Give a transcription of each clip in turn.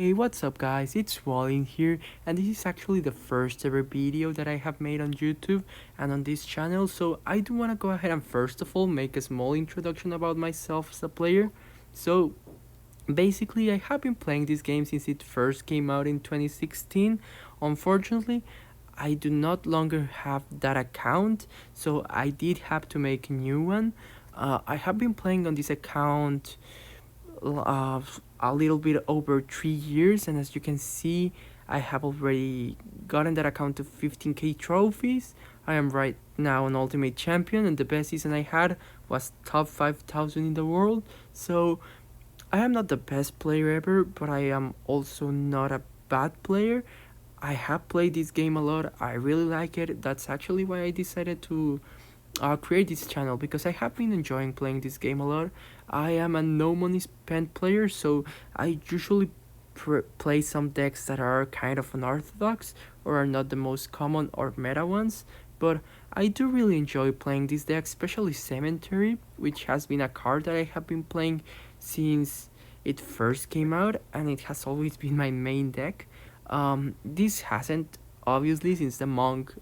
Hey, what's up guys, it's Wallin here, and this is actually the first ever video that I have made on YouTube and on this channel, so I do want to go ahead and first of all make a small introduction about myself as a player. So basically I have been playing this game since it first came out in 2016. Unfortunately, I do not longer have that account, so I did have to make a new one. I have been playing on this account uh, a little bit over 3 years, and as you can see, I have already gotten that account to 15k trophies. I am right now an ultimate champion, and the best season I had was top 5000 in the world. So I am not the best player ever, but I am also not a bad player. I have played this game a lot, I really like it. That's actually why I decided to create this channel, because I have been enjoying playing this game a lot. I am a no money spent player, so I usually play some decks that are kind of unorthodox or are not the most common or meta ones, but I do really enjoy playing this deck, especially Cementary, which has been a card that I have been playing since it first came out, and it has always been my main deck. This hasn't, obviously, since the Monk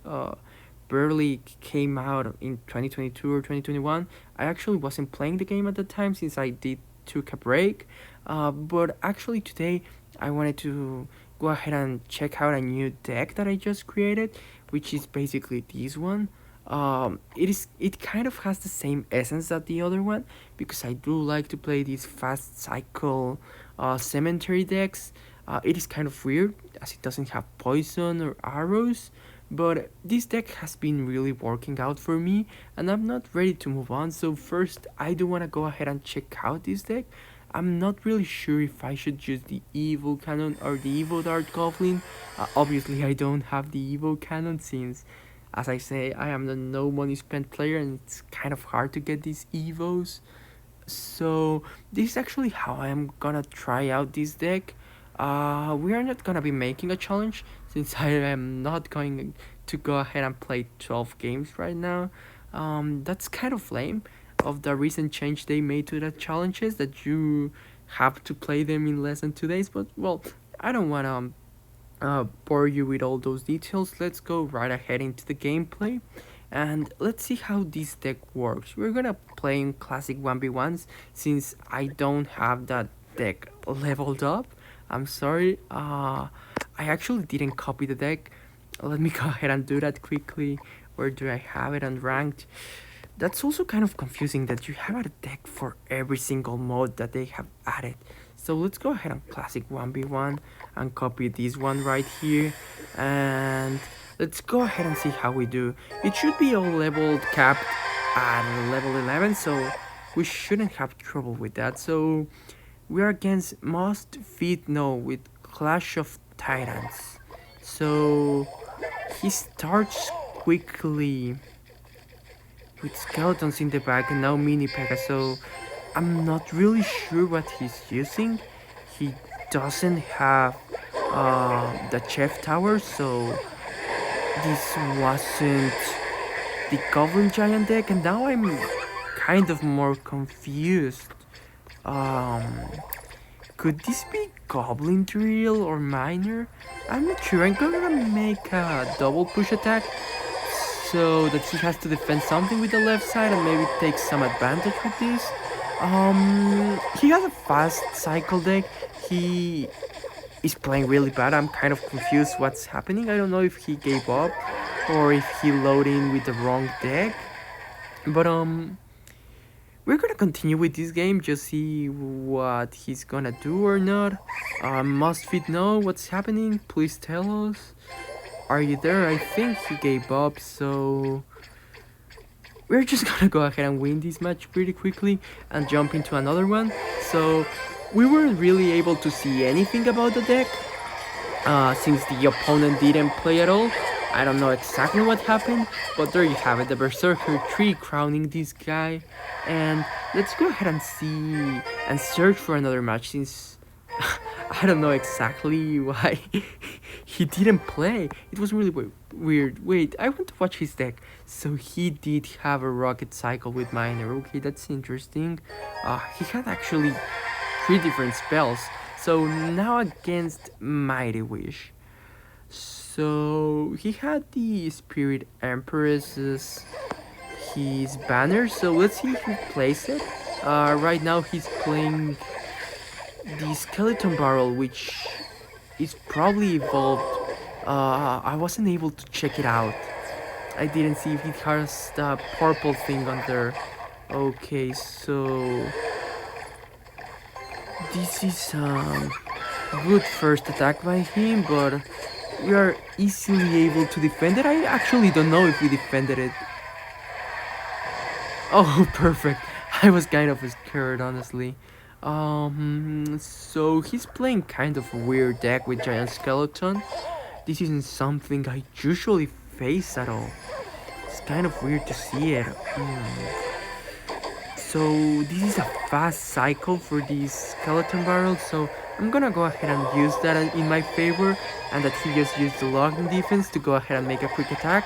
barely came out in 2022 or 2021. I actually wasn't playing the game at the time since I did took a break. But actually today I wanted to go ahead and check out a new deck that I just created, which is basically this one. It kind of has the same essence that the other one, because I do like to play these fast cycle cemetery decks. It is kind of weird as it doesn't have poison or arrows, but this deck has been really working out for me, and I'm not ready to move on. So first, I do want to go ahead and check out this deck. I'm not really sure if I should use the Evo Cannon or the Evo Dart Goblin. Obviously, I don't have the Evo Cannon since, as I say, I am the no money spent player, and it's kind of hard to get these Evos. So this is actually how I am gonna try out this deck. We are not gonna be making a challenge since I am not going to go ahead and play 12 games right now. That's kind of lame of the recent change they made to the challenges, that you have to play them in less than 2 days. But well, I don't wanna bore you with all those details. Let's go right ahead into the gameplay, and let's see how this deck works. We're gonna play in classic 1v1s since I don't have that deck leveled up. I'm sorry, I actually didn't copy the deck. Let me go ahead and do that quickly. Where do I have it on ranked? That's also kind of confusing that you have a deck for every single mode that they have added. So let's go ahead and classic 1v1 and copy this one right here, and let's go ahead and see how we do. It should be all leveled capped at level 11, so we shouldn't have trouble with that. So we are against Must Feed No with Clash of Titans. So he starts quickly with skeletons in the back and now mini Pega, so I'm not really sure what he's using. He doesn't have the chef tower, so this wasn't the goblin giant deck, and now I'm kind of more confused. Um, could this be goblin drill or miner? I'm not sure. I'm gonna make a double push attack so that he has to defend something with the left side and maybe take some advantage with this. He has a fast cycle deck. He is playing really bad. I'm kind of confused what's happening. I don't know if he gave up or if he loaded in with the wrong deck. But we're gonna continue with this game, just see what he's gonna do or not. Must Fit know what's happening? Please tell us. Are you there? I think he gave up, so we're just gonna go ahead and win this match pretty quickly and jump into another one. So we weren't really able to see anything about the deck since the opponent didn't play at all. I don't know exactly what happened, but there you have it, the Berserker 3 crowning this guy. And let's go ahead and see and search for another match, since I don't know exactly why he didn't play. It was really weird. Wait, I want to watch his deck. So he did have a rocket cycle with miner. Okay, that's interesting. He had actually 3 different spells. So So now against Mighty Wish. So he had the Spirit Empress as his banner. So let's see if he plays it. Right now he's playing the Skeleton Barrel, which is probably evolved. I wasn't able to check it out. I didn't see if it has the purple thing on there. Okay, so this is good first attack by him, but we are easily able to defend it. I actually don't know if we defended it. Oh, perfect. I was kind of scared, honestly. So he's playing kind of a weird deck with Giant Skeleton. This isn't something I usually face at all. It's kind of weird to see it. So this is a fast cycle for these skeleton barrels, so I'm gonna go ahead and use that in my favor, and that he just used the logging defense to go ahead and make a quick attack.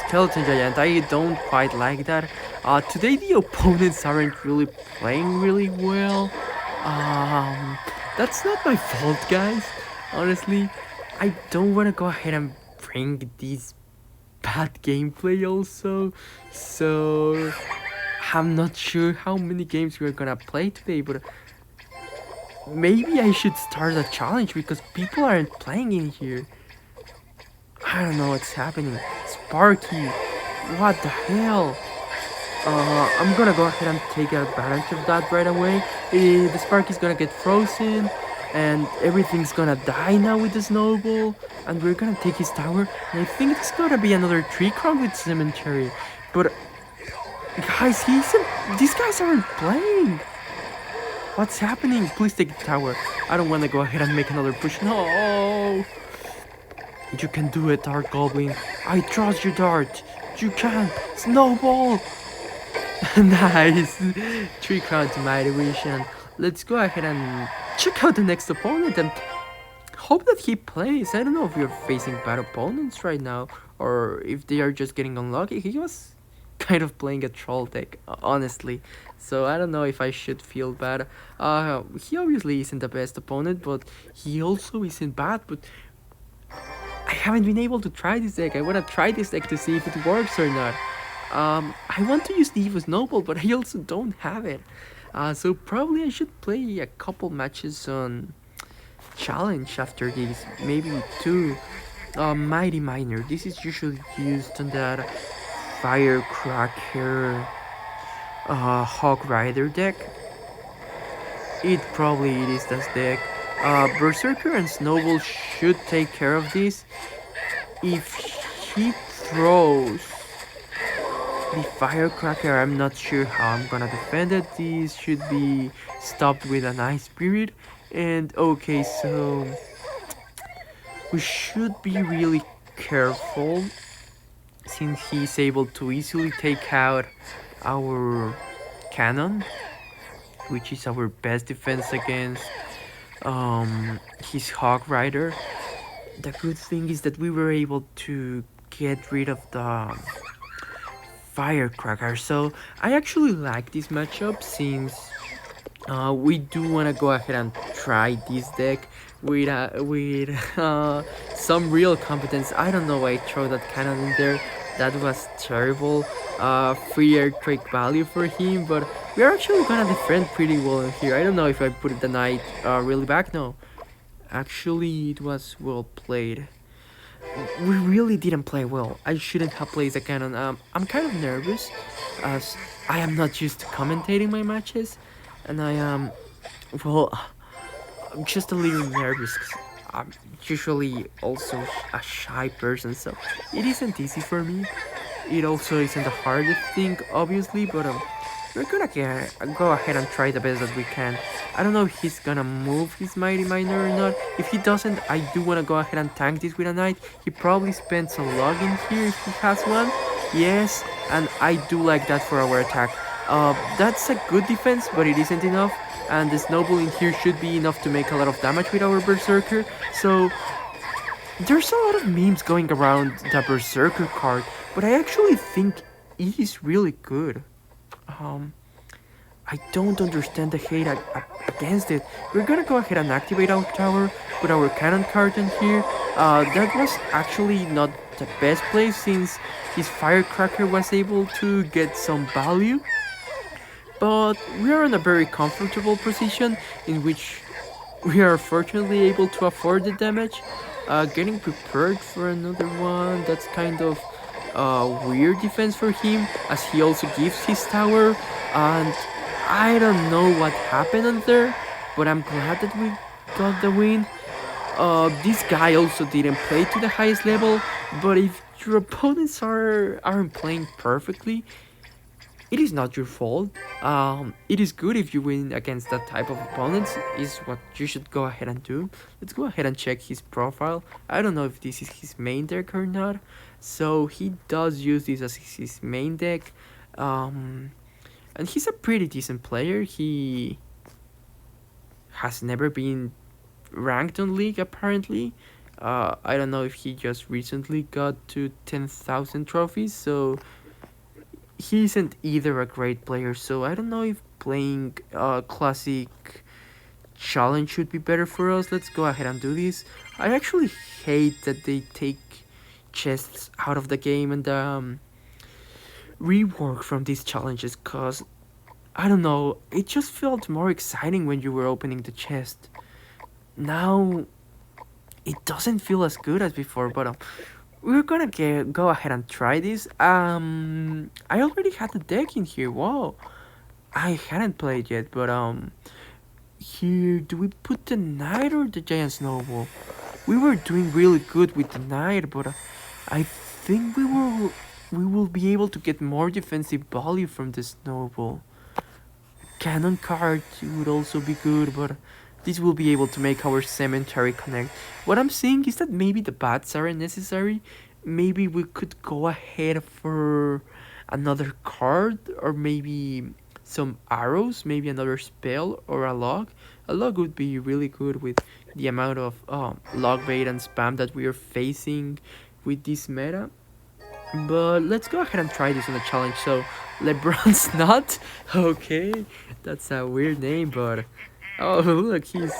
Skeleton Giant, I don't quite like that. Today the opponents aren't really playing really well. That's not my fault, guys. Honestly, I don't want to go ahead and bring these bad gameplay also. So I'm not sure how many games we're gonna play today, but maybe I should start a challenge because people aren't playing in here. I don't know what's happening. Sparky, what the hell? I'm gonna go ahead and take advantage of that right away. The Sparky's gonna get frozen, and everything's gonna die now with the snowball, and we're gonna take his tower. And I think it's gonna be another tree crown with Cementary. But guys, these guys aren't playing. What's happening? Please take the tower. I don't wanna go ahead and make another push. No. You can do it, Dark Goblin. I trust you, Dart. You can. Snowball. Nice. 3 crowns to Mighty Wish, and let's go ahead and check out the next opponent and hope that he plays. I don't know if we're facing bad opponents right now or if they are just getting unlucky. He was kind of playing a troll deck, honestly. So I don't know if I should feel bad. He obviously isn't the best opponent, but he also isn't bad. But I haven't been able to try this deck. I want to try this deck to see if it works or not. I want to use the Evo Snowball, but I also don't have it. So probably I should play a couple matches on Challenge after this. Maybe 2. Mighty Miner. This is usually used on that Firecracker Hog Rider deck. It is this deck. Berserker and Snowball should take care of this. If he throws the Firecracker, I'm not sure how I'm gonna defend it. This should be stopped with an Ice Spirit. And okay, so we should be really careful since he's able to easily take out our cannon, which is our best defense against his Hog Rider. The good thing is that we were able to get rid of the Firecracker, so I actually like this matchup since we do want to go ahead and try this deck with some real competence. I don't know why I throw that cannon in there. That was terrible. Free earthquake value for him, but we are actually gonna defend pretty well in here. I don't know if I put the knight really back. No, actually it was well played. We really didn't play well. I shouldn't have played the cannon. I'm kind of nervous as I am not used to commentating my matches, and I am, well, I'm just a little nervous 'cause I'm usually also a shy person, so it isn't easy for me. It also isn't the hardest thing, obviously, but we're gonna go ahead and try the best that we can. I don't know if he's gonna move his Mighty Miner or not. If he doesn't, I do wanna go ahead and tank this with a knight. He probably spends a log in here if he has one. Yes, and I do like that for our attack. That's a good defense, but it isn't enough. And the snowball in here should be enough to make a lot of damage with our Berserker. So there's a lot of memes going around the Berserker card, but I actually think it is really good. I don't understand the hate against it. We're gonna go ahead and activate our tower, put our cannon card in here. That was actually not the best place since his firecracker was able to get some value. But we are in a very comfortable position in which we are fortunately able to afford the damage. Getting prepared for another one, that's kind of weird defense for him, as he also gives his tower, and I don't know what happened on there, but I'm glad that we got the win. This guy also didn't play to the highest level, but if your opponents aren't playing perfectly, it is not your fault. It is good if you win against that type of opponents, is what you should go ahead and do. Let's go ahead and check his profile. I don't know if this is his main deck or not. So he does use this as his main deck. And he's a pretty decent player. He has never been ranked on League, apparently. I don't know if he just recently got to 10,000 trophies, so he isn't either a great player, so I don't know if playing classic challenge should be better for us. Let's go ahead and do this. I actually hate that they take chests out of the game and rework from these challenges, cause I don't know, it just felt more exciting when you were opening the chest. Now it doesn't feel as good as before, but we're gonna go ahead and try this. I already had the deck in here. Whoa, I hadn't played yet, but here, do we put the knight or the giant snowball? We were doing really good with the knight, but I think we will be able to get more defensive value from the snowball. Cannon card would also be good, but this will be able to make our cemetery connect. What I'm saying is that maybe the bats aren't necessary. Maybe we could go ahead for another card, or maybe some arrows, maybe another spell or a log. A log would be really good with the amount of log bait and spam that we are facing with this meta. But let's go ahead and try this on a challenge. So LeBron's not okay. That's a weird name, but oh look, he's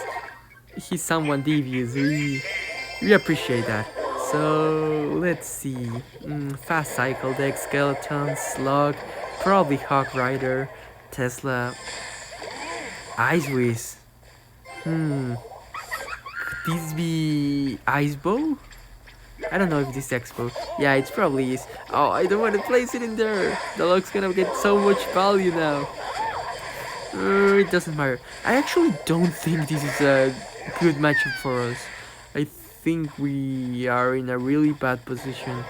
someone devious. We appreciate that. So let's see. Fast cycle deck, skeleton, slug, probably Hawk Rider, Tesla, Ice Whiz. Could this be Ice Bow? I don't know if this is Expo. Yeah, it probably is. Oh, I don't want to place it in there. The log's gonna get so much value now. It doesn't matter. I actually don't think this is a good matchup for us. I think we are in a really bad position.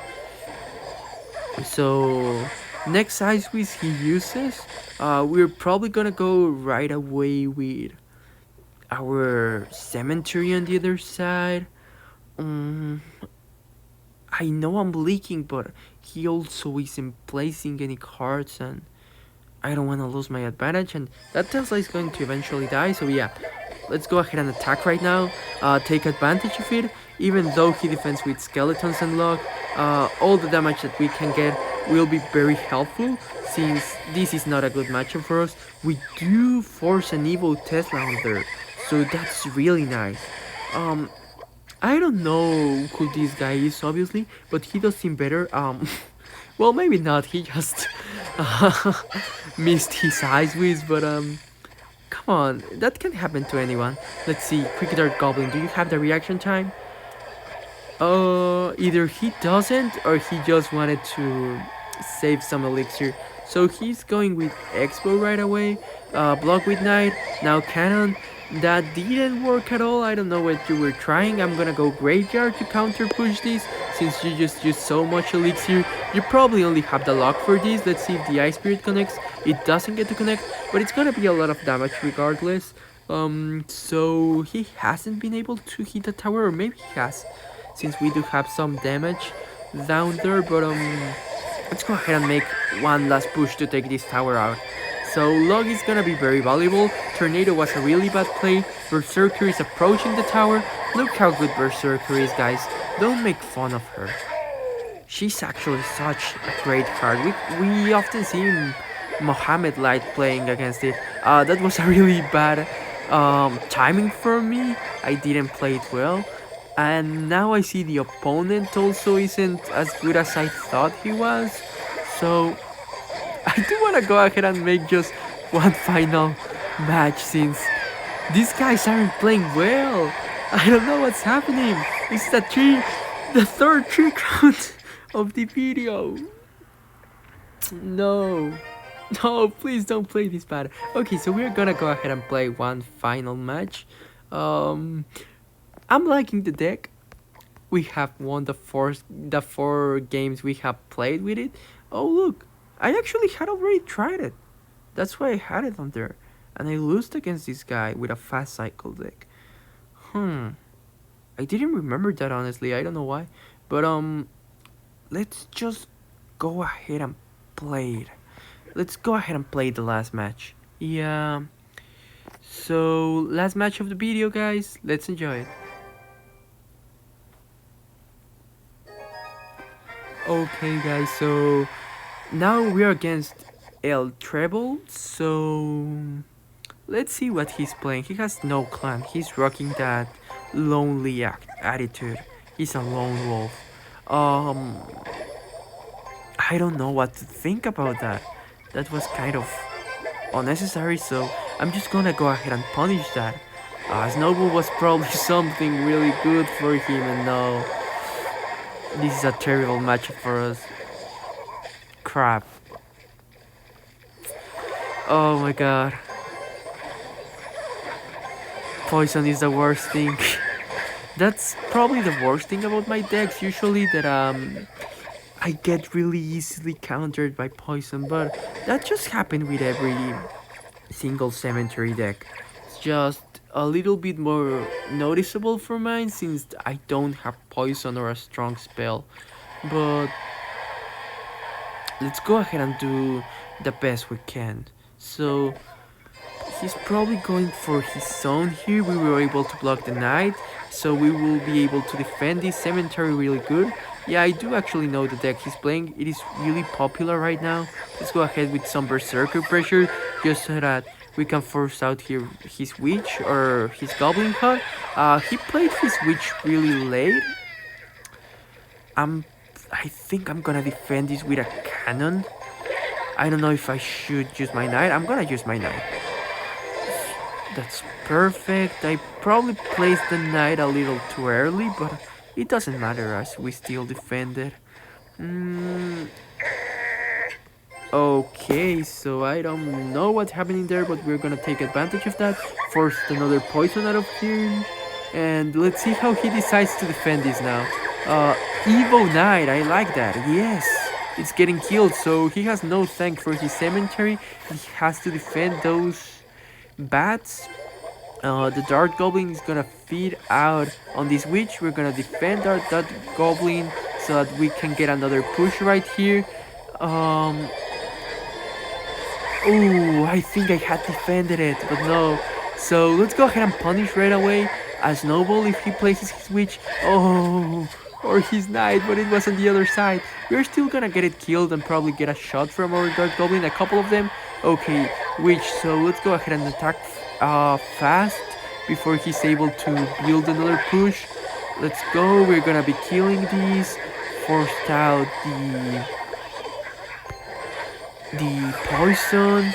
So, next Ice Whiz he uses, we're probably gonna go right away with our Cementary on the other side. I know I'm leaking, but he also isn't placing any cards, and I don't want to lose my advantage, and that Tesla is going to eventually die, so yeah. Let's go ahead and attack right now, take advantage of it. Even though he defends with skeletons and log, all the damage that we can get will be very helpful, since this is not a good matchup for us. We do force an evil Tesla on there, so that's really nice. I don't know who this guy is, obviously, but he does seem better. Well, maybe not, he just missed his Ice Whiz, but come on, that can happen to anyone. Let's see, Quick Dart Goblin, do you have the reaction time? Either he doesn't, or he just wanted to save some elixir. So he's going with Expo right away, block with Knight, now Cannon. That didn't work at all. I don't know what you were trying. I'm gonna go Graveyard to counter push this, since you just used so much elixir. You probably only have the luck for this. Let's see if the Ice Spirit connects. It doesn't get to connect, but it's gonna be a lot of damage regardless. So he hasn't been able to hit the tower, or maybe he has, since we do have some damage down there, but let's go ahead and make one last push to take this tower out. So log is gonna be very valuable. Tornado was a really bad play. Berserker is approaching the tower. Look how good Berserker is, guys. Don't make fun of her. She's actually such a great card. We often see Mohammed Light playing against it. That was a really bad timing for me. I didn't play it well. And now I see the opponent also isn't as good as I thought he was. So I do want to go ahead and make just one final match since these guys aren't playing well. I don't know what's happening. It's the third trick round of the video. No. No, please don't play this bad. Okay, so we're gonna go ahead and play one final match. I'm liking the deck. We have won the four games we have played with it. Oh look, I actually had already tried it. That's why I had it on there. And I lost against this guy with a fast cycle deck. I didn't remember that honestly, I don't know why. But let's just go ahead and play it. Let's go ahead and play the last match. Yeah. So last match of the video, guys. Let's enjoy it. Okay guys, so now we're against El Treble, so let's see what he's playing. He has no clan, he's rocking that lonely attitude. He's a lone wolf. I don't know what to think about that. That was kind of unnecessary, so I'm just gonna go ahead and punish that. Snowball was probably something really good for him, and no. This is a terrible matchup for us. Crap. Oh my god. Poison is the worst thing. That's probably the worst thing about my decks usually, that I get really easily countered by poison, but that just happened with every single Cementary deck. It's just a little bit more noticeable for mine since I don't have poison or a strong spell. But let's go ahead and do the best we can. So he's probably going for his zone here. We were able to block the knight, so we will be able to defend this Cemetery really good. Yeah, I do actually know the deck he's playing. It is really popular right now. Let's go ahead with some Berserker pressure just so that we can force out here his witch or his goblin hut. He played his witch really late. I think I'm gonna defend this with a cannon. I don't know if I should use my knight. I'm gonna use my knight. That's perfect. I probably placed the knight a little too early, but it doesn't matter as we still defended. Okay, so I don't know what's happening there, but we're gonna take advantage of that. Force another poison out of here. And let's see how he decides to defend this now. Evo Knight, I like that. Yes, it's getting killed, so he has no thank for his Cemetery. He has to defend those bats. The Dart Goblin is gonna feed out on this witch. We're gonna defend that Goblin so that we can get another push right here. Oh, I think I had defended it, but no. So let's go ahead and punish right away a Snowball if he places his witch. Oh, or his knight, but it was on the other side. We're still gonna get it killed and probably get a shot from our Dark Goblin, a couple of them. Okay, witch, so let's go ahead and attack fast before he's able to build another push. Let's go, we're gonna be killing these. Forced out the poison.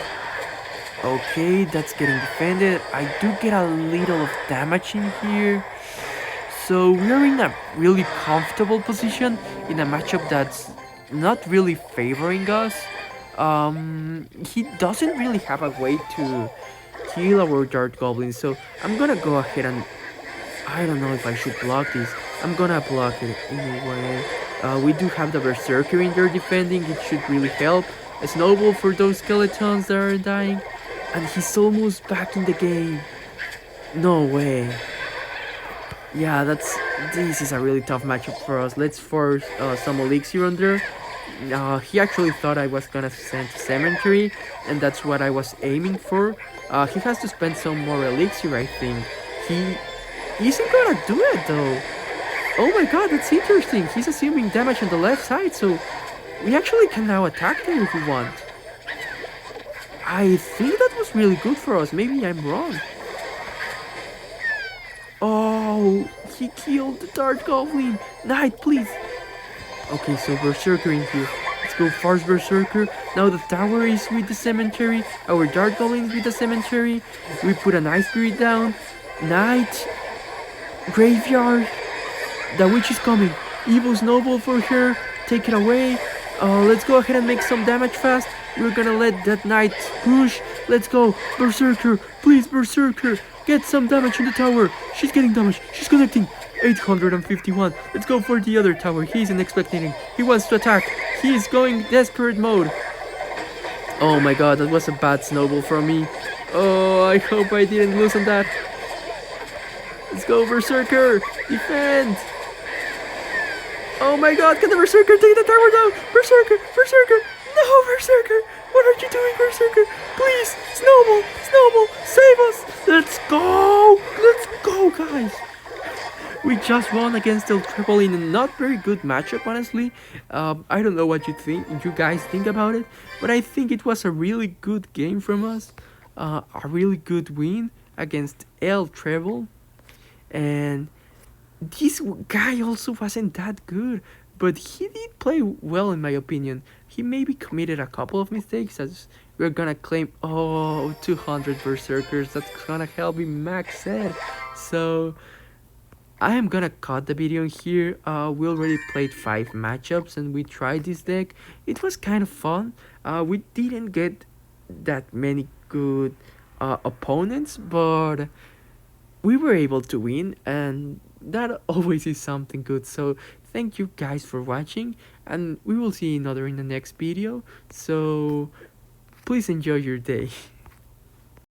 Okay, that's getting defended. I do get a little of damage in here. So we're in a really comfortable position in a matchup that's not really favoring us. He doesn't really have a way to kill our Dart Goblin, so I'm gonna go ahead and I don't know if I should block this. I'm gonna block it anyway. We do have the Berserker in there defending. It should really help. A Snowball for those skeletons that are dying. And he's almost back in the game. No way. Yeah, this is a really tough matchup for us. Let's force some elixir on there. He actually thought I was gonna send Cementary, and that's what I was aiming for. He has to spend some more elixir, I think. He isn't gonna do it though. Oh my god, that's interesting. He's assuming damage on the left side, so we actually can now attack them if we want. I think that was really good for us. Maybe I'm wrong. Oh, he killed the Dark Goblin. Knight, please. Okay, so Berserker in here. Let's go first Berserker. Now the tower is with the cemetery. Our Dark Goblin is with the cemetery. We put a Night Spirit down. Knight. Graveyard. The witch is coming. Evil Snowball for her. Take it away. Let's go ahead and make some damage fast. We're gonna let that knight push. Let's go. Berserker. Please, Berserker. Get some damage in the tower. She's getting damage. She's connecting. 851. Let's go for the other tower. He isn't expecting it. He wants to attack. He is going desperate mode. Oh my god, that was a bad snowball from me. Oh, I hope I didn't lose on that. Let's go, Berserker. Defend. Oh my god, can the Berserker take the tower down? Berserker, Berserker. No, Berserker. What are you doing, Berserker? Please, Snowball, Snowball, save us. Let's go. Let's go, guys. We just won against El Treble in a not very good matchup, honestly. I don't know what you guys think about it, but I think it was a really good game from us. A really good win against El Treble. And this guy also wasn't that good, but he did play well in my opinion. He maybe committed a couple of mistakes, as we're gonna claim 200 Berserkers. That's gonna help me max set. So I am gonna cut the video here. We already played 5 matchups and we tried this deck. It was kind of fun. We didn't get that many good opponents, but we were able to win, and that always is something good. So thank you guys for watching, and we will see another in the next video. So please enjoy your day.